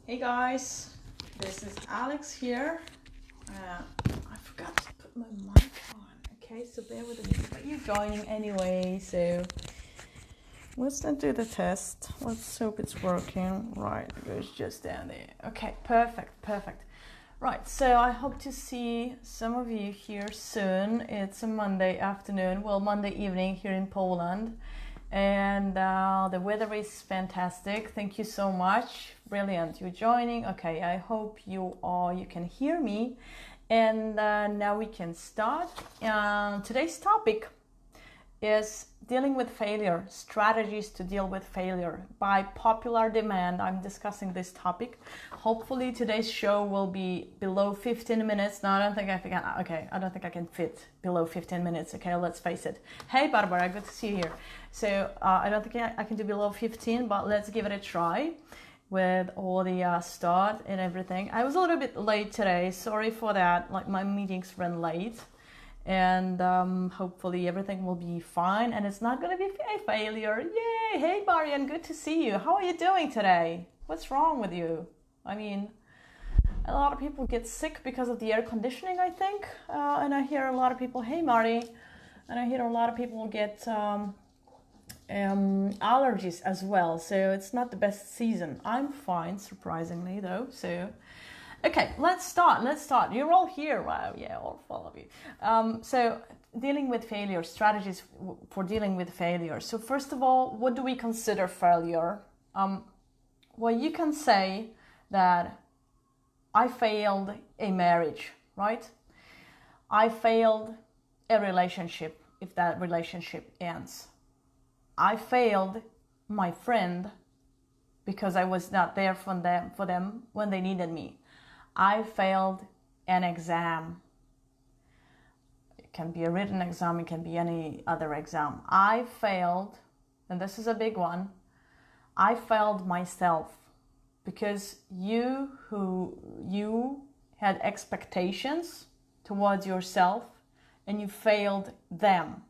Hey guys, this is Alex here. I forgot to put my mic on. Okay, so bear with me. But you're joining anyway, so let's not do the test. Let's hope it's working. Right, it goes just down there. Okay, perfect. Right, so I hope to see some of you here soon. It's a Monday afternoon, well, Monday evening here in Poland. And the weather is fantastic. Thank you so much. Brilliant, you're joining. Okay, I hope you can hear me. And now we can start. Today's topic is dealing with failure, strategies to deal with failure. By popular demand, I'm discussing this topic. Hopefully today's show will be below 15 minutes. No, I don't think I can fit below 15 minutes. Okay, let's face it. Hey, Barbara, good to see you here. So I don't think I can do below 15, but let's give it a try with all the start and everything. I was a little bit late today. Sorry for that. Like my meetings ran late. And hopefully everything will be fine and it's not going to be a failure. Yay! Hey, Marian, good to see you. How are you doing today? What's wrong with you? I mean, a lot of people get sick because of the air conditioning, I think. And I hear a lot of people, hey, Marty. And I hear a lot of people get allergies as well. So it's not the best season. I'm fine, surprisingly, though. So... okay, let's start. You're all here. Wow, yeah, all four of you. So dealing with failure, strategies for dealing with failure. So first of all, what do we consider failure? Well, you can say that I failed a marriage, right? I failed a relationship if that relationship ends. I failed my friend because I was not there for them when they needed me. I failed an exam. It can be a written exam, it can be any other exam. I failed, and this is a big one, I failed myself because you had expectations towards yourself and you failed them.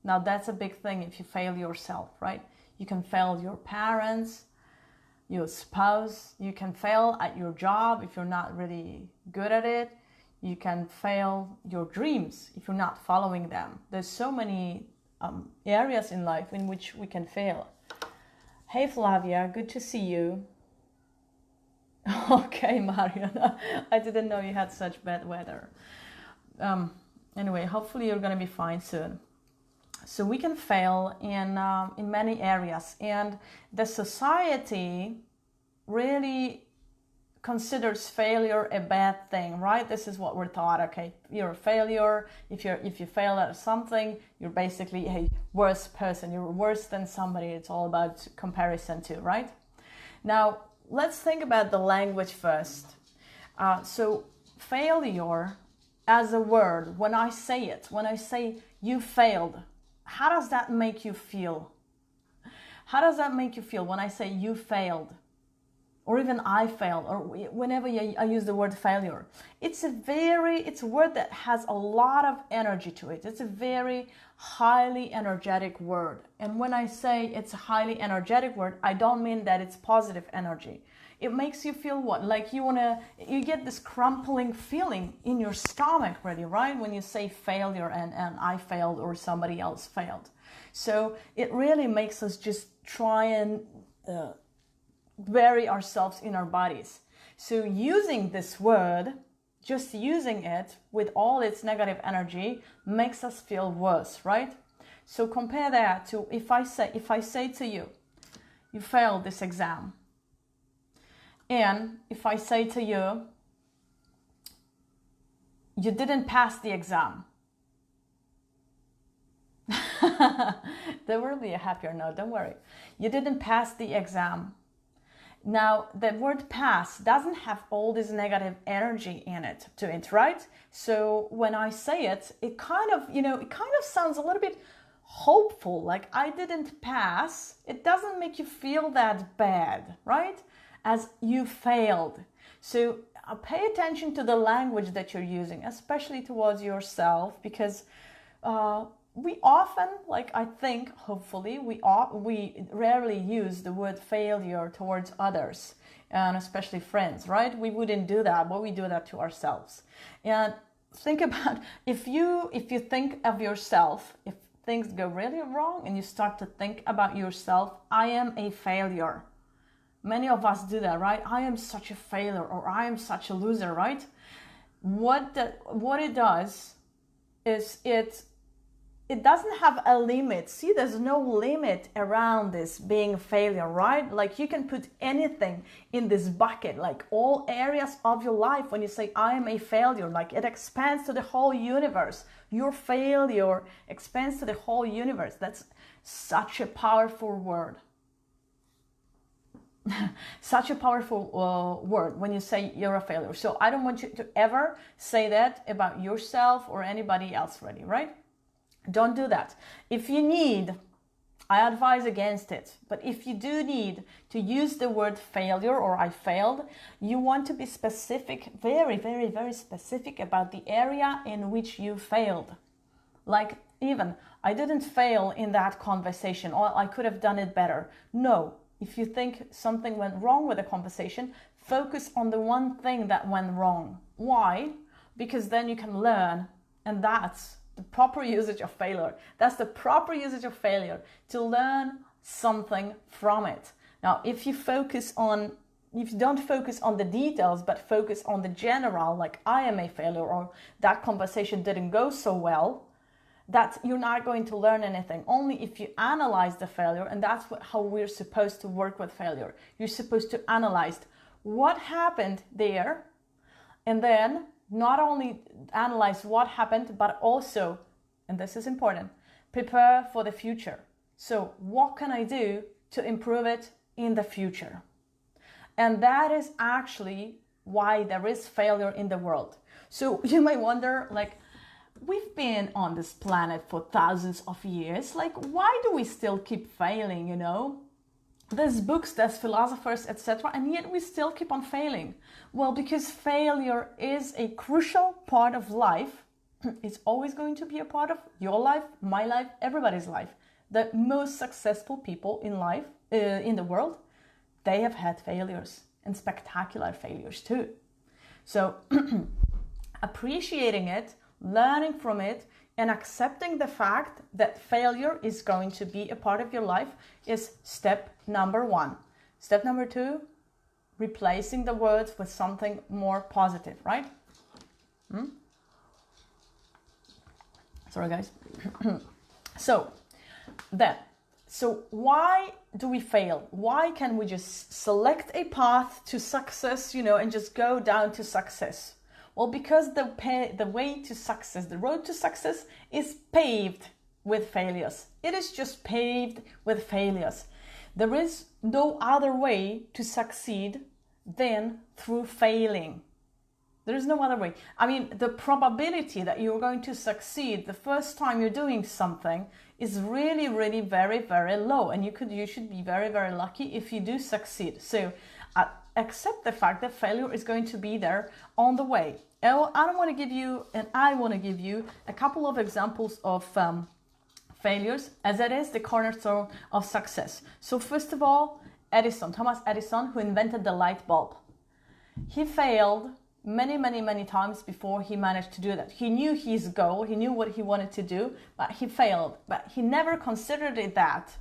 Now that's a big thing if you fail yourself, right? You can fail your parents, your spouse, you can fail at your job if you're not really good at it. You can fail your dreams if you're not following them. There's so many areas in life in which we can fail. Hey Flavia, good to see you. Okay, Marion, I didn't know you had such bad weather. Anyway, hopefully you're gonna be fine soon. So we can fail in many areas, and the society really considers failure a bad thing, right? This is what we're taught. Okay, you're a failure. If you fail at something, you're basically a worse person. You're worse than somebody. It's all about comparison too, right? Now let's think about the language first. So failure as a word, when I say you failed, how does that make you feel? How does that make you feel when I say you failed? Or even I failed, or whenever I use the word failure. It's a word that has a lot of energy to it. It's a very highly energetic word. And when I say it's a highly energetic word, I don't mean that it's positive energy. It makes you feel what? Like you get this crumpling feeling in your stomach really, right? When you say failure and I failed or somebody else failed. So it really makes us just try and bury ourselves in our bodies. So using this word, just using it with all its negative energy makes us feel worse, right? So compare that to if I say to you, you failed this exam. And if I say to you, you didn't pass the exam. There will be a happier note, don't worry. You didn't pass the exam. Now, the word pass doesn't have all this negative energy in it, right? So when I say it, it kind of sounds a little bit hopeful, like I didn't pass. It doesn't make you feel that bad, right? As you failed. So pay attention to the language that you're using, especially towards yourself, because we often, like I think, hopefully, we rarely use the word failure towards others, and especially friends, right? We wouldn't do that, but we do that to ourselves. And think about if you think of yourself, if things go really wrong and you start to think about yourself, I am a failure. Many of us do that, right? I am such a failure, or I am such a loser, right? What it does is it doesn't have a limit. See, there's no limit around this being a failure, right? Like you can put anything in this bucket, like all areas of your life. When you say I am a failure, like it expands to the whole universe. Your failure expands to the whole universe. That's such a powerful word. Such a powerful word when you say you're a failure. So I don't want you to ever say that about yourself or anybody else, really, right? Don't do that. If you need, I advise against it, but if you do need to use the word failure or I failed, you want to be specific, very, very, very specific about the area in which you failed. Like even, I didn't fail in that conversation, or I could have done it better. No, if you think something went wrong with a conversation, focus on the one thing that went wrong. Why? Because then you can learn, and that's the proper usage of failure. That's the proper usage of failure, to learn something from it. Now, if you don't focus on the details, but focus on the general, like I am a failure, or that conversation didn't go so well, that you're not going to learn anything. Only if you analyze the failure, and that's how we're supposed to work with failure. You're supposed to analyze what happened there, and then not only analyze what happened, but also, and this is important, prepare for the future. So what can I do to improve it in the future? And that is actually why there is failure in the world. So you may wonder, like, we've been on this planet for thousands of years. Like, why do we still keep failing, you know? There's books, there's philosophers, etc., and yet we still keep on failing. Well, because failure is a crucial part of life. It's always going to be a part of your life, my life, everybody's life. The most successful people in life, in the world, they have had failures, and spectacular failures too. So appreciating it, learning from it, and accepting the fact that failure is going to be a part of your life is step number one. Step number two, replacing the words with something more positive, right? Sorry, guys. So why do we fail? Why can we just select a path to success, and just go down to success? Well, because the way to success, the road to success is paved with failures. It is just paved with failures. There is no other way to succeed than through failing. There is no other way. I mean, the probability that you're going to succeed the first time you're doing something is really, really very, very low. And you should be very, very lucky if you do succeed. So accept the fact that failure is going to be there on the way. I want to give you a couple of examples of failures, as it is the cornerstone of success. So first of all, Thomas Edison, who invented the light bulb. He failed many, many, many times before he managed to do that. He knew his goal, he knew what he wanted to do, but he failed. But he never considered it that.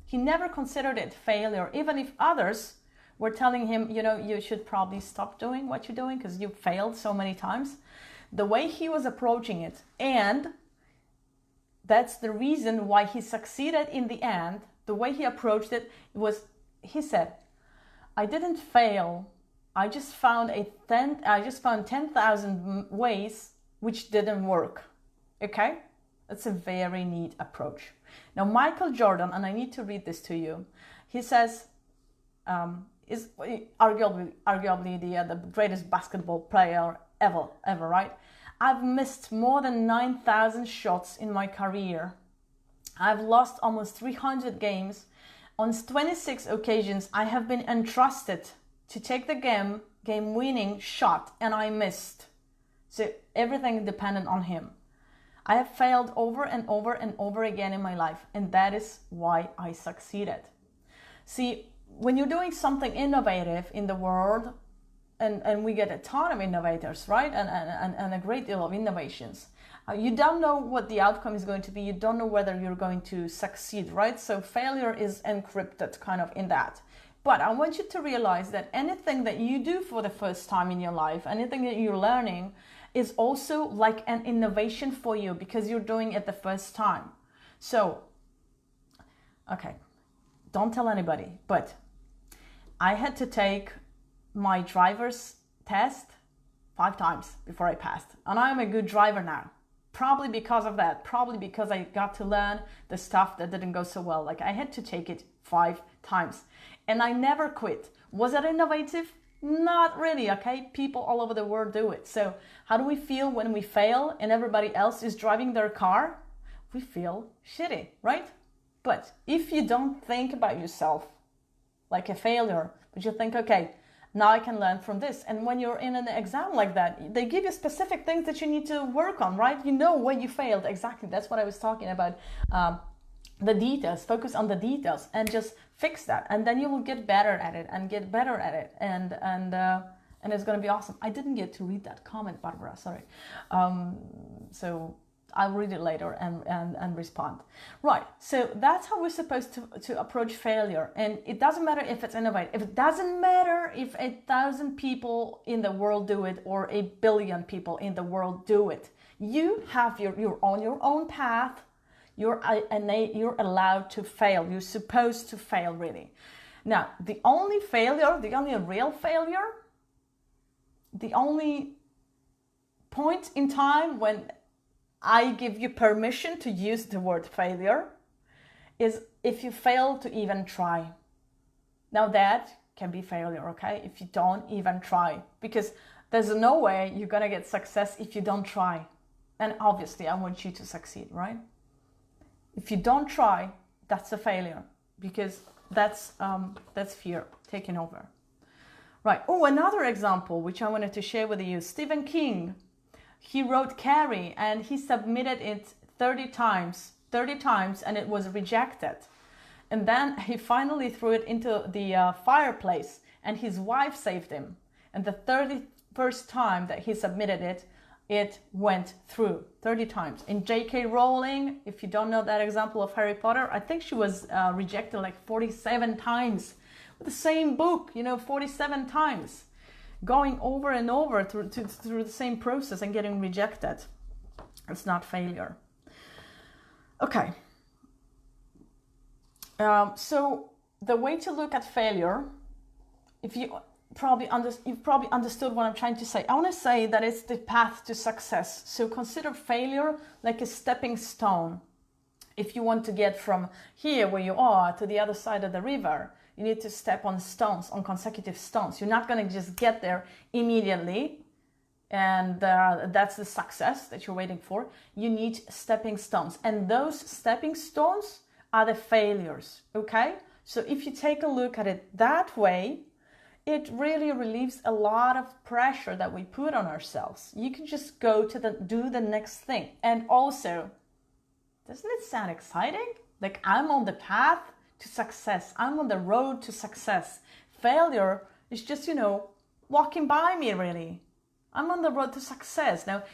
He never considered it failure, even if others were telling him, you should probably stop doing what you're doing because you failed so many times. The way he was approaching it, and that's the reason why he succeeded in the end, the way he approached it was, he said, I didn't fail. I just found 10,000 ways which didn't work. Okay? That's a very neat approach. Now, Michael Jordan, and I need to read this to you, he says, is arguably the greatest basketball player ever, right? I've missed more than 9,000 shots in my career. I've lost almost 300 games. On 26 occasions, I have been entrusted to take the game-winning shot, and I missed. So everything depended on him. I have failed over and over and over again in my life, and that is why I succeeded. See, when you're doing something innovative in the world, and we get a ton of innovators, right? And a great deal of innovations. You don't know what the outcome is going to be. You don't know whether you're going to succeed, right? So failure is encrypted kind of in that. But I want you to realize that anything that you do for the first time in your life, anything that you're learning, is also like an innovation for you because you're doing it the first time. So, okay, don't tell anybody, but I had to take my driver's test 5 times before I passed. And I'm a good driver now. Probably because of that. Probably because I got to learn the stuff that didn't go so well. Like I had to take it 5 times. And I never quit. Was it innovative? Not really, okay? People all over the world do it. So how do we feel when we fail and everybody else is driving their car? We feel shitty, right? But if you don't think about yourself like a failure, but you think, okay, now I can learn from this. And when you're in an exam like that, they give you specific things that you need to work on, right? You know where you failed. Exactly. That's what I was talking about. The details, focus on the details and just fix that. And then you will get better at it and get better at it. And it's going to be awesome. I didn't get to read that comment, Barbara. Sorry. So I'll read it later and respond. Right, so that's how we're supposed to approach failure. And it doesn't matter if it's innovative. It doesn't matter if 1,000 people in the world do it or 1 billion people in the world do it. You have you're on your own path. You're allowed to fail. You're supposed to fail, really. Now, the only real failure, the only point in time when I give you permission to use the word failure is if you fail to even try. Now that can be failure, okay? If you don't even try, because there's no way you're gonna get success if you don't try. And obviously I want you to succeed, right? If you don't try, that's a failure, because that's fear taking over. Right, oh, another example which I wanted to share with you, Stephen King. He wrote Carrie and he submitted it 30 times, and it was rejected. And then he finally threw it into the fireplace and his wife saved him. And the 31st time that he submitted it, it went through 30 times. In J.K. Rowling, if you don't know that example of Harry Potter, I think she was rejected like 47 times with the same book, 47 times. Going over and over through the same process and getting rejected. It's not failure. Okay. So the way to look at failure, if you've probably understood what I'm trying to say. I want to say that it's the path to success. So consider failure like a stepping stone. If you want to get from here where you are to the other side of the river, you need to step on stones, on consecutive stones. You're not going to just get there immediately, and that's the success that you're waiting for. You need stepping stones, and those stepping stones are the failures, okay? So if you take a look at it that way, it really relieves a lot of pressure that we put on ourselves. You can just go to do the next thing. And also, doesn't it sound exciting? Like I'm on the path to success. I'm on the road to success. Failure is just, walking by me, really. I'm on the road to success. Now,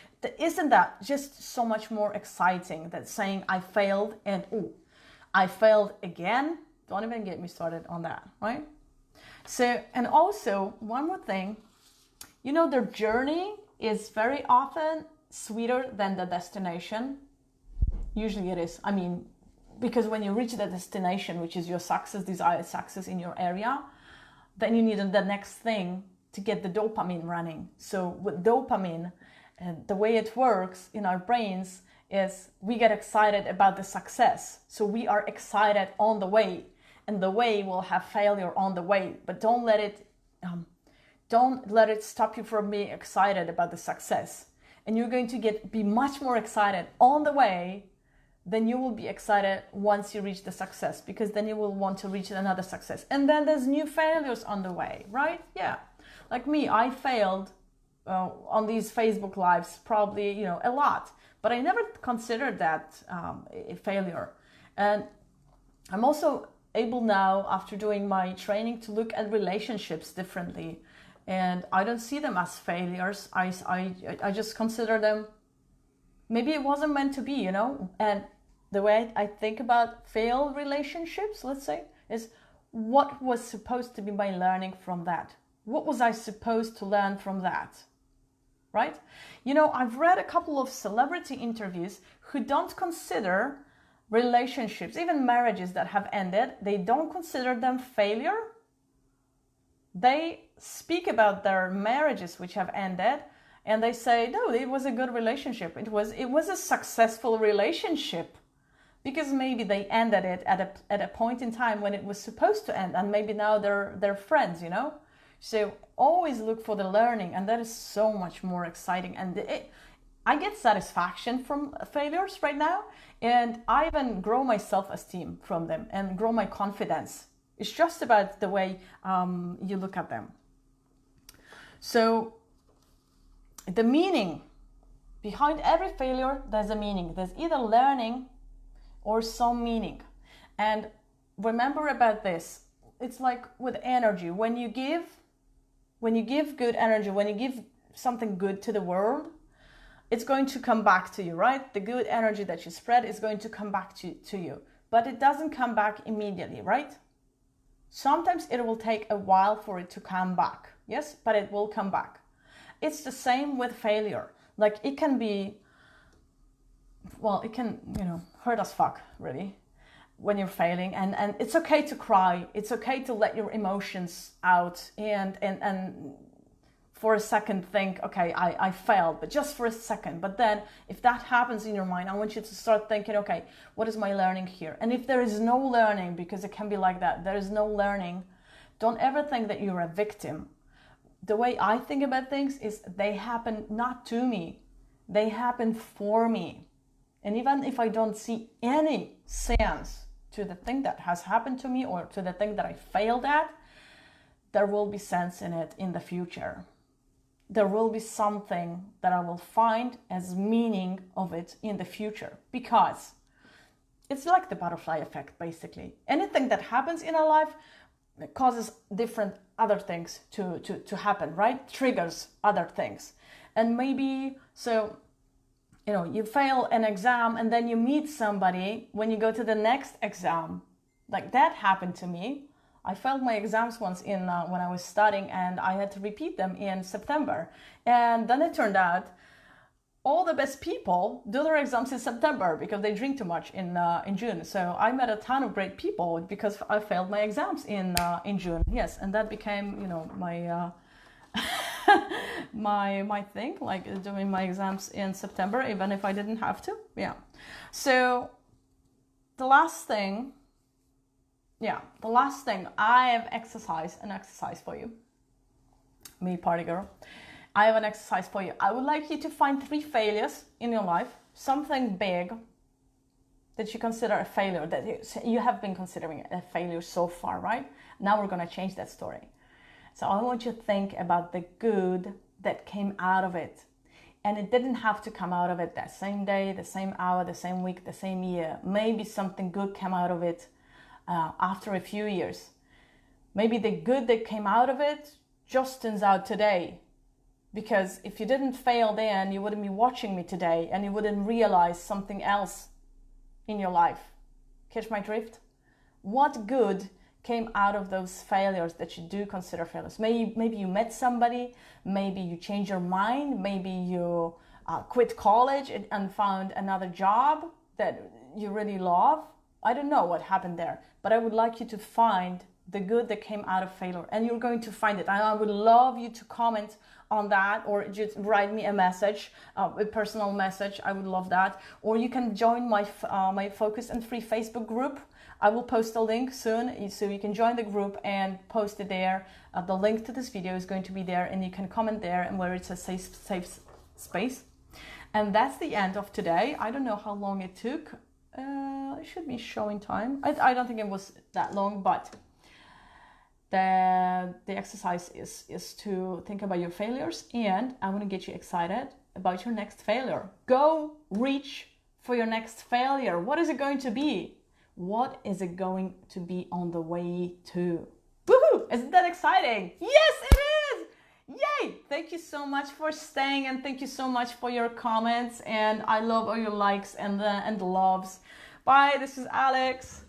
isn't that just so much more exciting than saying I failed and, I failed again? Don't even get me started on that, right? So, and also, one more thing, the journey is very often sweeter than the destination. Usually it is. Because when you reach the destination, which is your success, desired success in your area, then you need the next thing to get the dopamine running. So with dopamine, the way it works in our brains is we get excited about the success. So we are excited on the way, and the way will have failure on the way. But don't let it stop you from being excited about the success. And you're going to be much more excited on the way then you will be excited once you reach the success, because then you will want to reach another success. And then there's new failures on the way, right? Yeah. Like me, I failed on these Facebook Lives probably, a lot. but I never considered that a failure. And I'm also able now, after doing my training, to look at relationships differently. And I don't see them as failures. I just consider them, maybe it wasn't meant to be, you know? And the way I think about failed relationships, let's say, is what was supposed to be my learning from that? What was I supposed to learn from that? Right? You know, I've read a couple of celebrity interviews who don't consider relationships, even marriages that have ended, they don't consider them failure. They speak about their marriages which have ended, and they say, no, it was a good relationship. It was a successful relationship, because maybe they ended it at a point in time when it was supposed to end, and maybe now they're friends, you know. So always look for the learning, and that is so much more exciting. And I get satisfaction from failures right now, and I even grow my self-esteem from them and grow my confidence. It's just about the way you look at them. So the meaning behind every failure, there's a meaning. There's either learning or some meaning. And remember about this, it's like with energy. When you give good energy, when you give something good to the world, it's going to come back to you, right? The good energy that you spread is going to come back to you, but it doesn't come back immediately, right? Sometimes it will take a while for it to come back, yes, but it will come back. It's the same with failure. Like it can be, well, it can, you know, hurt as fuck, really, when you're failing. And it's okay to cry. It's okay to let your emotions out and for a second think, okay, I failed, but just for a second. But then if that happens in your mind, I want you to start thinking, okay, what is my learning here? And if there is no learning, because it can be like that, there is no learning, don't ever think that you're a victim. The way I think about things is they happen not to me, they happen for me. And even if I don't see any sense to the thing that has happened to me or to the thing that I failed at, there will be sense in it in the future. There will be something that I will find as meaning of it in the future, because it's like the butterfly effect, basically. Anything that happens in our life causes different other things to happen, right? Triggers other things. And maybe, so, you know, you fail an exam and then you meet somebody when you go to the next exam. Like that happened to me. I failed my exams once when I was studying, and I had to repeat them in September. And then it turned out all the best people do their exams in September because they drink too much in June. So I met a ton of great people because I failed my exams in June. Yes, and that became, you know, my my thing, like doing my exams in September, even if I didn't have to. Yeah. So the last thing, I have an exercise for you. Me, party girl. I have an exercise for you. I would like you to find 3 failures in your life, something big that you consider a failure, that you have been considering a failure so far, right? Now we're going to change that story. So I want you to think about the good that came out of it. And it didn't have to come out of it that same day, the same hour, the same week, the same year. Maybe something good came out of it after a few years. Maybe the good that came out of it just turns out today. Because if you didn't fail then, you wouldn't be watching me today, and you wouldn't realize something else in your life. Catch my drift? What good came out of those failures that you do consider failures? Maybe you met somebody, maybe you changed your mind, maybe you quit college and found another job that you really love. I don't know what happened there, but I would like you to find the good that came out of failure, and you're going to find it. And I would love you to comment on that, or just write me a message, a personal message. I would love that. Or you can join my Focus and Free Facebook group. I will post a link soon, so you can join the group and post it there. The link to this video is going to be there, and you can comment there, and where it says safe space. And that's the end of today. I don't know how long it took. It should be showing time. I don't think it was that long, but the exercise is to think about your failures, and I want to get you excited about your next failure. Go reach for your next failure. What is it going to be? What is it going to be on the way to? Woohoo! Isn't that exciting? Yes, it is! Yay! Thank you so much for staying, and thank you so much for your comments, and I love all your likes and the loves. Bye, this is Alex.